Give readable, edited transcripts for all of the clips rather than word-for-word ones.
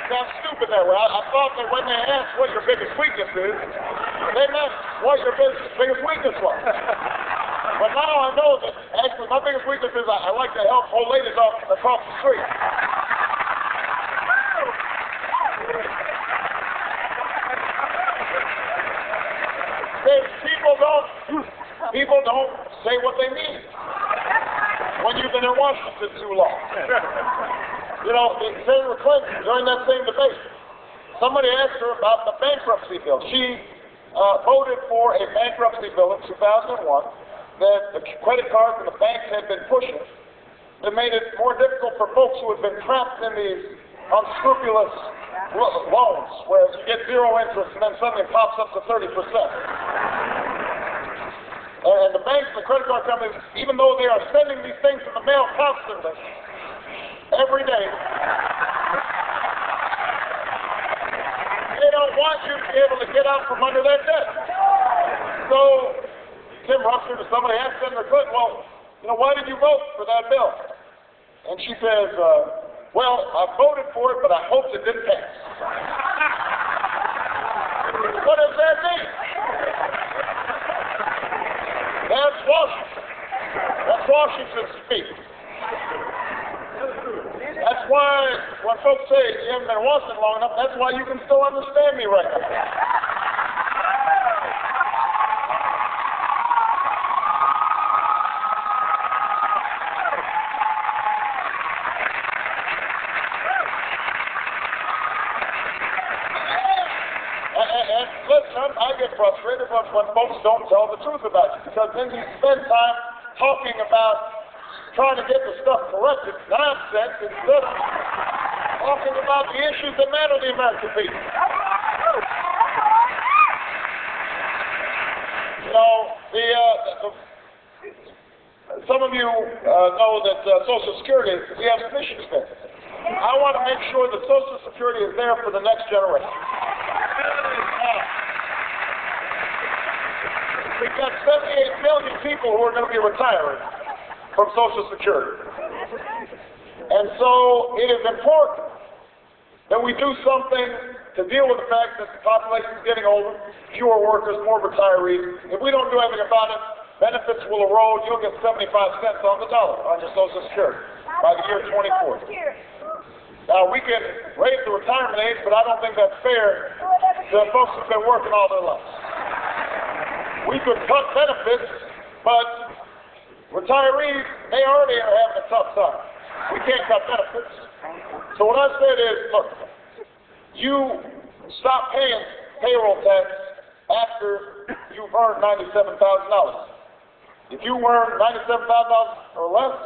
sounds stupid that way. I thought that when they asked what your biggest weakness is, they meant what your biggest weakness was. But now I know that actually my biggest weakness is I like to help old ladies across the street. People don't say what they mean when you've been in Washington too long. You know, Senator Clinton, during that same debate, somebody asked her about the bankruptcy bill. She voted for a bankruptcy bill in 2001 that the credit cards and the banks had been pushing that made it more difficult for folks who had been trapped in these unscrupulous loans where you get zero interest and then suddenly it pops up to 30%. And the banks and the credit card companies, even though they are sending these things in the mail constantly, every day, they don't want you to be able to get out from under that debt. So, Tim Russert or somebody asked Senator Clinton, well, you know, why did you vote for that bill? And she says, well, I voted for it, but I hoped it didn't pass. What does that mean? That's Washington. That's Washington speak. That's why when folks say you haven't been in Washington long enough, that's why you can still understand me right now. And listen, I get frustrated when folks don't tell the truth about you, because then you spend time talking about trying to get the stuff corrected, nonsense, instead of talking about the issues that matter to the American people. You know, some of you know that Social Security, we have some issues there. I want to make sure that Social Security is there for the next generation. We've got 78 million people who are going to be retiring from Social Security. And so it is important that we do something to deal with the fact that the population is getting older, fewer workers, more retirees. If we don't do anything about it, benefits will erode. You'll get 75 cents on the dollar on your Social Security by the year 2040. Now, we can raise the retirement age, but I don't think that's fair to folks who've been working all their lives. We could cut benefits, but retirees, they already are having a tough time. We can't cut benefits. So what I said is, look, you stop paying payroll tax after you've earned $97,000. If you earn $97,000 or less,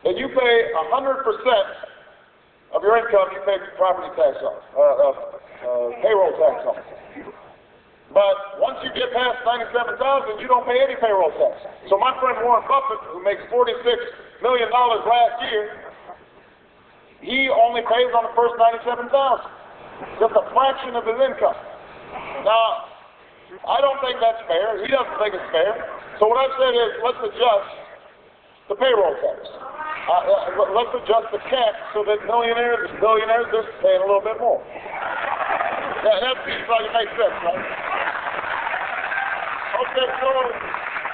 then you pay 100% of your income, you pay property tax on, payroll tax on. But once you get past $97,000, you don't pay any payroll tax. So my friend Warren Buffett, who makes $46 million last year, he only pays on the first $97,000, just a fraction of his income. Now, I don't think that's fair. He doesn't think it's fair. So what I've said is, let's adjust the payroll tax. Let's adjust the cap so that millionaires and billionaires are paying a little bit more. That seems like it makes sense, right? Okay, so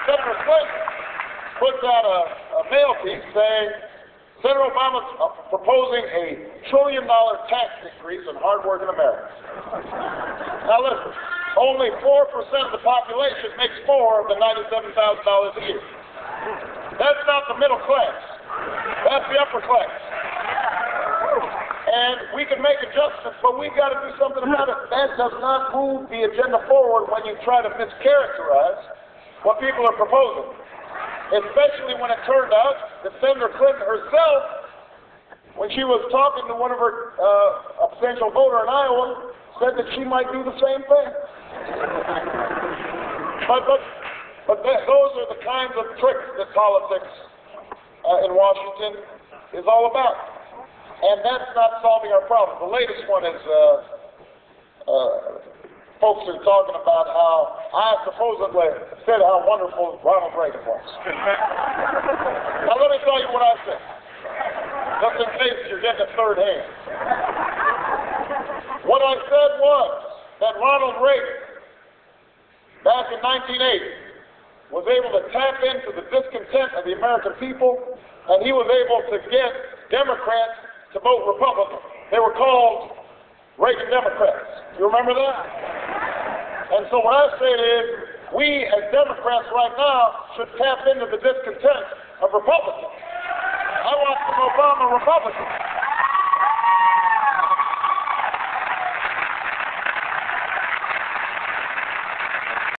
Senator Clinton puts out a mail piece saying Senator Obama's proposing a $1 trillion tax increase on hardworking Americans. Now listen, only 4% of the population makes more than $97,000 a year. That's not the middle class. That's the upper class. And we can make adjustments, but we've got to do something about it. That does not move the agenda forward when you try to mischaracterize what people are proposing. Especially when it turned out that Senator Clinton herself, when she was talking to one of her a potential voter in Iowa, said that she might do the same thing. But those are the kinds of tricks that politics in Washington is all about. And that's not solving our problem. The latest one is folks are talking about how I supposedly said how wonderful Ronald Reagan was. Now let me tell you what I said. just in case you're getting a third hand. What I said was that Ronald Reagan, back in 1980, was able to tap into the discontent of the American people, and he was able to get Democrats to vote Republican. They were called Reagan Democrats. You remember that? And so what I say is, we as Democrats right now should tap into the discontent of Republicans. I want some Obama Republicans.